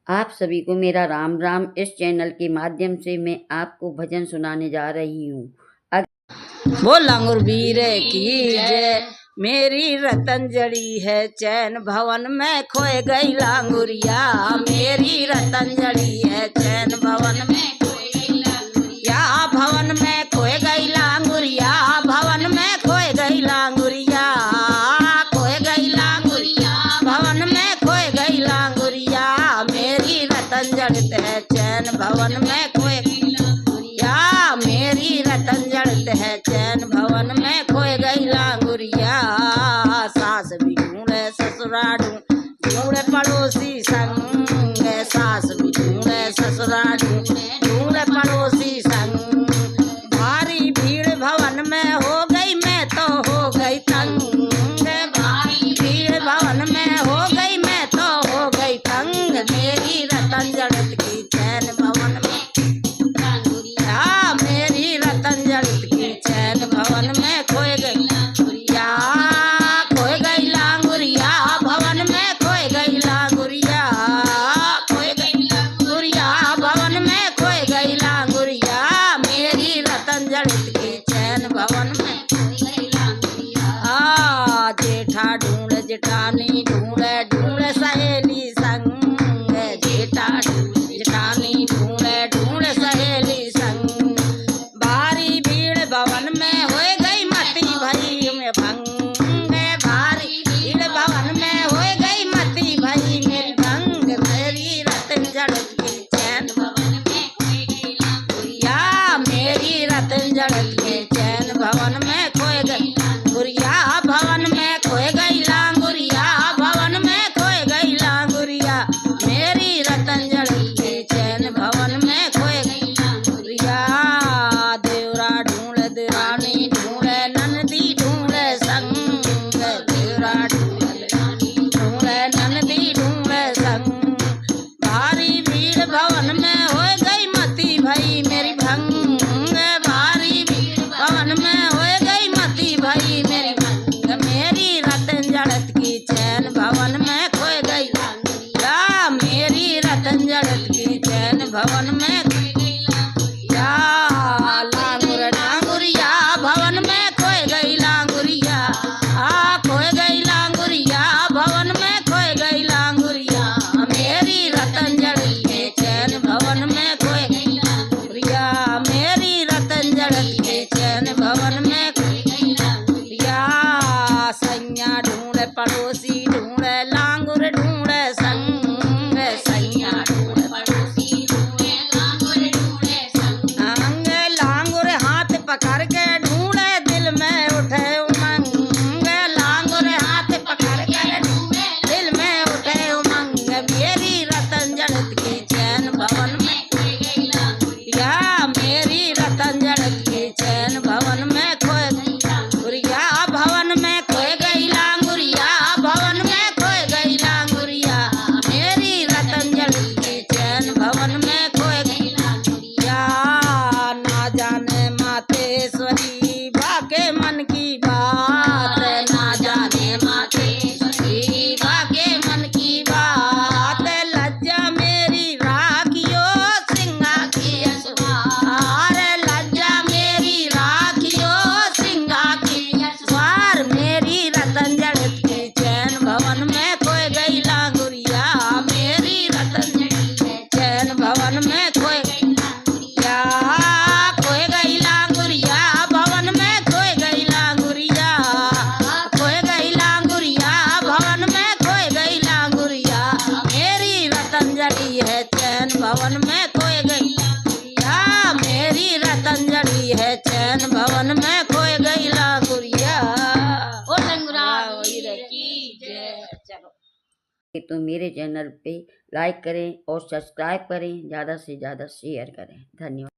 आप सभी को मेरा राम राम। इस चैनल के माध्यम से मैं आपको भजन सुनाने जा रही हूँ। वो लांगुर वीर की जय, मेरी रतन जड़ी है चैन भवन में खोए गई लांगुरिया। मेरी रतन जड़ी है चैन भवन में खोए गई लांगुरिया। भवन में खोए गई लांगुरिया, भवन में खोए गई लांगुरिया, खोए गई लांगुरिया, भवन में खोए गई लांगुरिया। मेरी रतन जड़ित है चैन भवन में खोए गई लांगुरिया। मेरी रतन जड़ित है चैन भवन में खोए गई लांगुरिया। सास भी ढूंढे ससुरा ढूंढे पड़ोसी संग, सास भी ढूंढे ससुरा ढूंढे पड़ोसी संग। भारी भीड़ भवन में हो गई मैं तो हो गई तंग, भारी भीड़ भवन में हो गई मैं तो हो गई तंग। मेरी रतन जड़ित की चैन भवन में लांगुरिया। मेरी रतन जड़ित की चैन भवन में खोए गई लांगुरिया, खोए गई लांगुरिया, भवन में खोए गई लांगुरिया, खोए गई लांगुरिया, भवन में खोए गई लांगुरिया। मेरी रतन जड़ित की चैन भवन में खोए गई लांगुरिया। जेठा ढूंढे जेठानी ढूंढे ढूंढे सहेली संग, जेठा ढूंढे जेठानी ढूंढे ढूंढे सहेली संग। भारी भीड़ भवन में हो गई मती भई में भंग, भारी भीड़ भवन में हो गई मती भई मेरी भंग। मेरी रतन जड़ित की चैन भवन में खोए गई लांगुरिया। मेरी रतन जड़ित की चैन भवन में खोए गई लांगुरिया, भवन में खोए गई लांगुरिया, भवन में खोए गई लांगुरिया। मेरी रतन जड़ित की चैन भवन में खोए गई लांगुरिया। देवरा ढूंढे देवरानी ढूंढे ननदी ढूंढे संग, देवरा ढूंढे देवरानी ढूंढे ननदी ढूंढे संग। भारी भीड़ भवन में हो गई मती भई मेरी भंग, भारी भीड़ भवन में हो गई मती भई मेरी भंग। मेरी रतन जड़ित की चैन भवन में खोए गई लांगुरिया। मेरी रतन जड़ित की चैन भवन में खोए गई लांगुरिया। लांगुर लांगुरिया भवन में खोए गई लांगुरिया, खोए गई लांगुरिया, भवन में खोए गई लांगुरिया। मेरी रतन जड़ित की चैन भवन में खोए गई लांगुरिया। मेरी रतन जड़ित की चैन भवन में खोए गई लांगुरिया। सैया ढूंढे पड़ोसी ढूंढे लांगुर ढूंढे संग, सैया ढूंढे पड़ोसी ढूंढे लांगुर ढूंढे संग। लांगुर हाथ पकड़ के ढूंढे दिल में उठे उमंग, लांगुर हाथ पकड़ के ढूंढे दिल में उठे उमंग। मेरी रतन जड़ित की चैन भवन में खोए गई लांगुरिया। मेरी रतन जड़ित की चैन भवन में खोए गई लांगुरिया, भवन में खोए गई लांगुरिया, भवन में खोए गई लांगुरिया। मेरी रतन जड़ित की चैन भवन में खोए गई लांगुरिया। ना जाने मातेश्वरी बाके मन की बात, ना जाने मातेश्वरी बाके मन की बात। लज्जा मेरी राखियो सिंगा की असवार, लज्जा मेरी राखियो सिंगा की असवार। मेरी रतन जड़ित की चैन भवन में खोए गई लांगुरिया। मेरी रतन जड़ित की चैन भवन में खोए गई लांगुरिया, खोए गई लांगुरिया, भवन में खोए गई लांगुरिया, खोए गई लांगुरिया, भवन में खोए गई लांगुरिया। मेरी रतन जड़ी है चैन भवन में खोए गई लांगुरिया। मेरी रतन जड़ी है चैन भवन में खोए गई लांगुरिया। ओ लंगुरा वीर की जय। चलो तो मेरे चैनल पे लाइक करें और सब्सक्राइब करें, ज़्यादा से ज़्यादा शेयर करें। धन्यवाद।